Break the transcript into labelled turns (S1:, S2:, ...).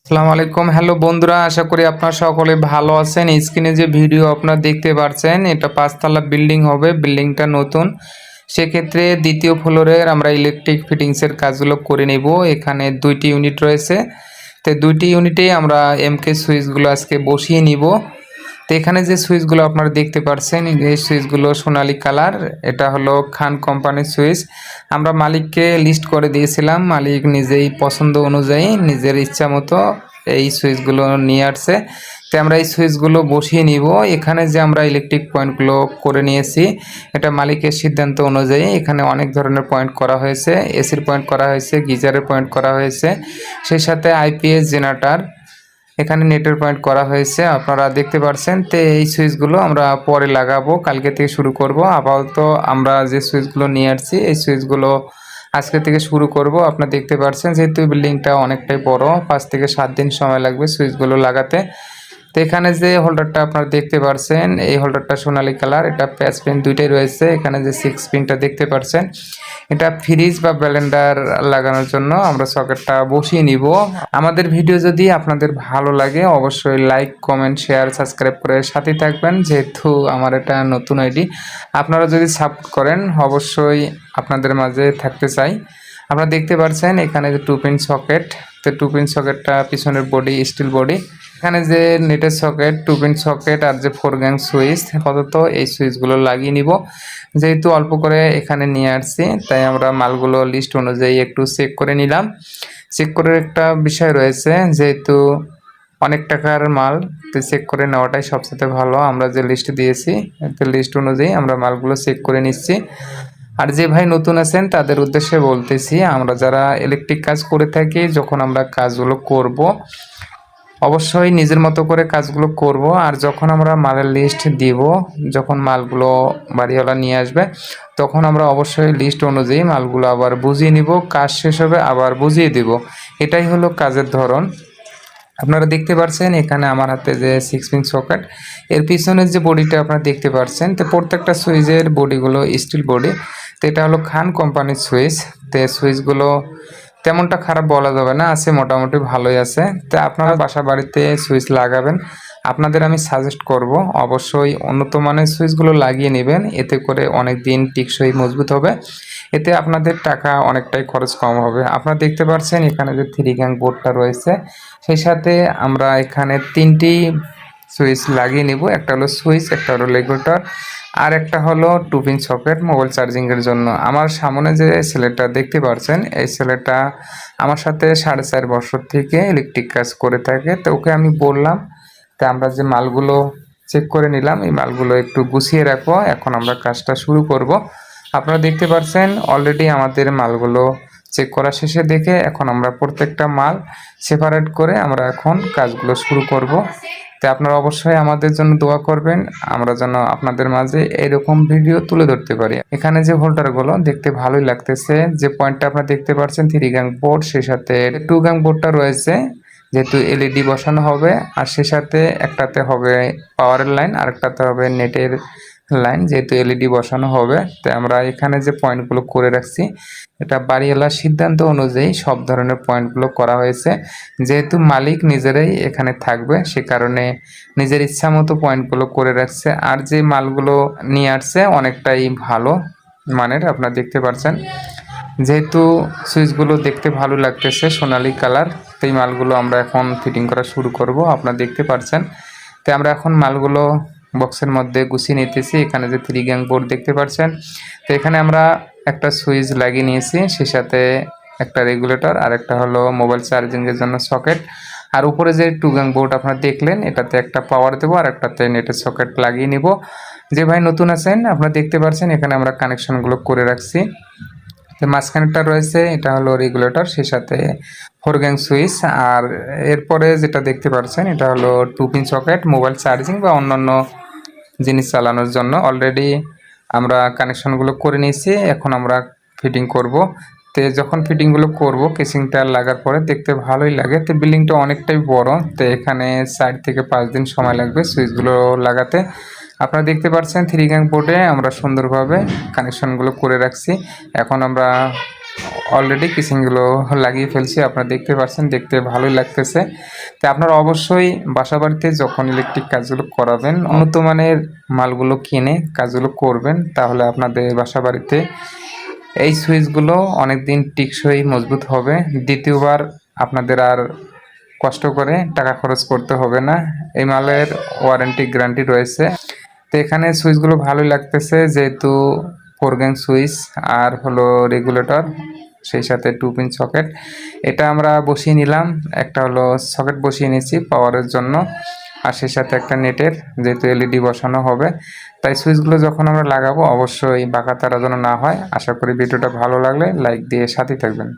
S1: আসসালামু আলাইকুম। হ্যালো বন্ধুরা, আশা করি আপনারা সকলে ভালো আছেন। স্ক্রিনে যে ভিডিও আপনারা দেখতে পাচ্ছেন এটা ৫ তলা বিল্ডিং হবে। বিল্ডিংটা নতুন, সেক্ষেত্রে দ্বিতীয় ফ্লোরের আমরা ইলেকট্রিক ফিটিংসের কাজগুলো করে নেব। এখানে ২টি ইউনিট রয়েছে, তো ২টি ইউনিটেই আমরা এমকে সুইচগুলো আজকে বসিয়ে নিব। তো এখানে যে সুইচগুলো আপনারা দেখতে পাচ্ছেন এই সুইচগুলো সোনালী কালার, এটা হলো খান কোম্পানির সুইচ। আমরা মালিককে লিস্ট করে দিয়েছিলাম, মালিক নিজেই পছন্দ অনুযায়ী নিজের ইচ্ছা মতো এই সুইচগুলো নিয়ে আসছে। তো আমরা এই সুইচগুলো বসিয়ে নিব। এখানে যে আমরা ইলেকট্রিক পয়েন্টগুলো করে নিয়েছি এটা মালিকের সিদ্ধান্ত অনুযায়ী। এখানে অনেক ধরনের পয়েন্ট করা হয়েছে, এসির পয়েন্ট করা হয়েছে, গিজারের পয়েন্ট করা হয়েছে, সেই সাথে আইপিএস জেনারেটর, এখানে নেটের পয়েন্ট করা হয়েছে আপনারা দেখতে পাচ্ছেন। তো এই সুইচগুলো আমরা পরে লাগাবো, কালকে থেকে শুরু করব। আপাতত আমরা যে সুইচগুলো নিয়ে আসছি এই সুইচগুলো আজকে থেকে শুরু করব। আপনারা দেখতে পাচ্ছেন যেহেতু বিল্ডিংটা অনেকটাই বড়, ৫ থেকে ৭ দিন সময় লাগবে সুইচগুলো লাগাতে। তো এখানে যে হোল্ডারটা আপনারা দেখতে পাচ্ছেন এই হোল্ডারটা সোনালী কালার, এটা প্যাচ পিন দুইটাই রয়েছে। এখানে যে 6 পিনটা দেখতে পাচ্ছেন এটা ফ্রিজ বা ব্লেন্ডার লাগানোর জন্য আমরা সকেটটা বসিয়ে নিব। আমাদের ভিডিও যদি আপনাদের ভালো লাগে অবশ্যই লাইক, কমেন্ট, শেয়ার, সাবস্ক্রাইব করে সাথে থাকবেন, যেহেতু আমার এটা নতুন আইডি। আপনারা যদি সাপোর্ট করেন অবশ্যই আপনাদের মাঝে থাকতে চাই। আপনারা দেখতে পাচ্ছেন এখানে যে 2 পিন সকেট, তো 2 পিন সকেটটা পিছনের বডি স্টিল বডি। এখানে যে নেটের সকেট, 2 পিন সকেট আর যে 4 গ্যাং সুইচ, আপাতত এই সুইচগুলো লাগিয়ে নিব। যেহেতু অল্প করে এখানে নিয়ে আসছি তাই আমরা মালগুলো লিস্ট অনুযায়ী একটু চেক করে নিলাম। চেক করে একটা বিষয় রয়েছে, যেহেতু অনেক টাকার মাল, তো চেক করে নেওয়াটাই সবচেয়ে ভালো। আমরা যে লিস্ট দিয়েছি লিস্ট অনুযায়ী আমরা মালগুলো চেক করে নিচ্ছি। আর যে ভাই নতুন আছেন তাদের উদ্দেশ্যে বলতেছি, আমরা যারা ইলেকট্রিক কাজ করে থাকি যখন আমরা কাজগুলো করব অবশ্যই নিজের মতো করে কাজগুলো করব। আর যখন আমরা মালের লিস্ট দিব, যখন মালগুলো বাড়িওয়ালা নিয়ে আসবে তখন আমরা অবশ্যই লিস্ট অনুযায়ী মালগুলো আবার বুঝিয়ে নিব, কাজ শেষ হবে আবার বুঝিয়ে দিব। এটাই হলো কাজের ধরন। আপনারা দেখতে পাচ্ছেন এখানে আমার হাতে যে 6 পিন সকেট, এর পিছনের যে বডিটা আপনারা দেখতে পাচ্ছেন, তো প্রত্যেকটা সুইচের বডিগুলো স্টিল বডি। তো এটা হলো খান কোম্পানির সুইচ। তো সুইচগুলো তেমনটা খারাপ বলা যাবে না, আছে মোটামুটি ভালোই আছে। তো আপনারা বাসা বাড়িতে সুইচ লাগাবেন, আপনাদের আমি সাজেস্ট করব অবশ্যই উন্নত মানের সুইচগুলো লাগিয়ে নেবেন, এতে করে অনেক দিন টিকসই মজবুত হবে, এতে আপনাদের টাকা অনেকটাই খরচ কম হবে। আপনারা দেখতে পাচ্ছেন এখানে যে 3 গ্যাং বোর্ডটা রয়েছে, সেই সাথে আমরা এখানে 3টি সুইচ লাগিয়ে নেব। একটা হলো সুইচ, একটা হলো রেগুলেটর, আর একটা হলো 2 পিন সকেট মোবাইল চার্জিংয়ের জন্য। আমার সামনে যে ছেলেটা দেখতে পাচ্ছেন এই ছেলেটা আমার সাথে 4.5 বছর থেকে ইলেকট্রিক কাজ করে থাকে। তো ওকে আমি বললাম তা আমরা যে মালগুলো চেক করে নিলাম এই মালগুলো একটু গুছিয়ে রাখবো, এখন আমরা কাজটা শুরু করব। আপনারা দেখতে পাচ্ছেন অলরেডি আমাদের মালগুলো চেক করা শেষে দেখে এখন আমরা প্রত্যেকটা মাল সেপারেট করে আমরা এখন কাজগুলো শুরু করব। তো আপনারা অবশ্যই আমাদের জন্য দোয়া করবেন, আমরা যেন আপনাদের মাঝে এরকম ভিডিও তুলে ধরতে পারি। এখানে যে হোল্ডারগুলো দেখতে ভালোই লাগতেছে, যে পয়েন্টটা আপনারা দেখতে পাচ্ছেন 3 গ্যাং বোর্ড, সেই সাথে 2 গ্যাং বোর্ডটা রয়েছে, যেহেতু এলইডি বসানো হবে। আর সে সাথে একটাতে হবে পাওয়ারের লাইন আর একটাতে হবে নেটের লাইন, যেহেতু এলইডি বসানো হবে। তো আমরা এখানে যে পয়েন্টগুলো করে রাখছি এটা বাড়িওয়ালার সিদ্ধান্ত অনুযায়ী সব ধরনের পয়েন্টগুলো করা হয়েছে। যেহেতু মালিক নিজেরাই এখানে থাকবে সে কারণে নিজের ইচ্ছা মতো পয়েন্টগুলো করে রাখছে। আর যে মালগুলো নিয়ে আসছে অনেকটাই ভালো মানের, আপনারা দেখতে পাচ্ছেন। যেহেতু সুইচগুলো দেখতে ভালো লাগতেছে সোনালী কালার, তো এই মালগুলো আমরা এখন ফিটিং করা শুরু করব, আপনারা দেখতে পাচ্ছেন। তো আমরা এখন মালগুলো বক্সের মধ্যে গুছিয়ে নিতেছি। এখানে যে 3 গ্যাং বোর্ড দেখতে পাচ্ছেন, তো এখানে আমরা একটা সুইচ লাগিয়ে নিয়েছি, সেই সাথে একটা রেগুলেটর আর একটা হলো মোবাইল চার্জিংয়ের জন্য সকেট। আর উপরে যে 2 গ্যাং বোর্ড আপনারা দেখলেন এটাতে একটা পাওয়ার দেবো আর একটাতে নেটের সকেট লাগিয়ে নিব। যে ভাই নতুন আছেন আপনারা দেখতে পাচ্ছেন এখানে আমরা কানেকশনগুলো করে রাখছি। তো মাঝখানেরটা রয়েছে এটা হলো রেগুলেটর, সেই সাথে 4 গ্যাং সুইচ। আর এরপরে যেটা দেখতে পাচ্ছেন এটা হলো 2 পিন সকেট মোবাইল চার্জিং বা অন্যান্য জিনিস চালানোর জন্য। অলরেডি আমরা কানেকশনগুলো করে নিয়েছি, এখন আমরা ফিটিং করব। তো যখন ফিটিংগুলো করব কেসিংটা লাগার পরে দেখতে ভালোই লাগে। তো বিল্ডিংটা অনেকটাই বড়, তো এখানে 4 থেকে 5 দিন সময় লাগবে সুইচগুলো লাগাতে। আপনারা দেখতে পাচ্ছেন 3 গ্যাং বোর্ডে আমরা সুন্দরভাবে কানেকশনগুলো করে রাখছি। এখন আমরা অলরেডি কিসিংগুলো লাগিয়ে ফেলছি, আপনারা দেখতে পাচ্ছেন, দেখতে ভালোই লাগতেছে। তো আপনারা অবশ্যই বাসা বাড়িতে যখন ইলেকট্রিক কাজগুলো করাবেন উন্নত মানের মালগুলো কিনে কাজগুলো করবেন, তাহলে আপনাদের বাসা বাড়িতে এই সুইচগুলো অনেক দিন টিকসই মজবুত হবে। দ্বিতীয়বার আপনাদের আর কষ্ট করে টাকা খরচ করতে হবে না। এই মালের ওয়ারেন্টি গ্যারান্টি রয়েছে। তো এখানে সুইচগুলো ভালোই লাগতেছে, যেহেতু 4 গ্যাং সুইচ আর হলো রেগুলেটর, সেই সাথে 2 পিন সকেট। এটা আমরা বসিয়ে নিলাম, একটা হলো সকেট বসিয়ে নিয়েছি পাওয়ারের জন্য, আর সেই সাথে একটা নেটের, যেহেতু এলইডি বসানো হবে। তাই সুইচগুলো যখন আমরা লাগাবো অবশ্যই বাঁকা তারা যেন না হয়। আশা করি ভিডিওটা ভালো লাগলে লাইক দিয়ে সাথে থাকবেন।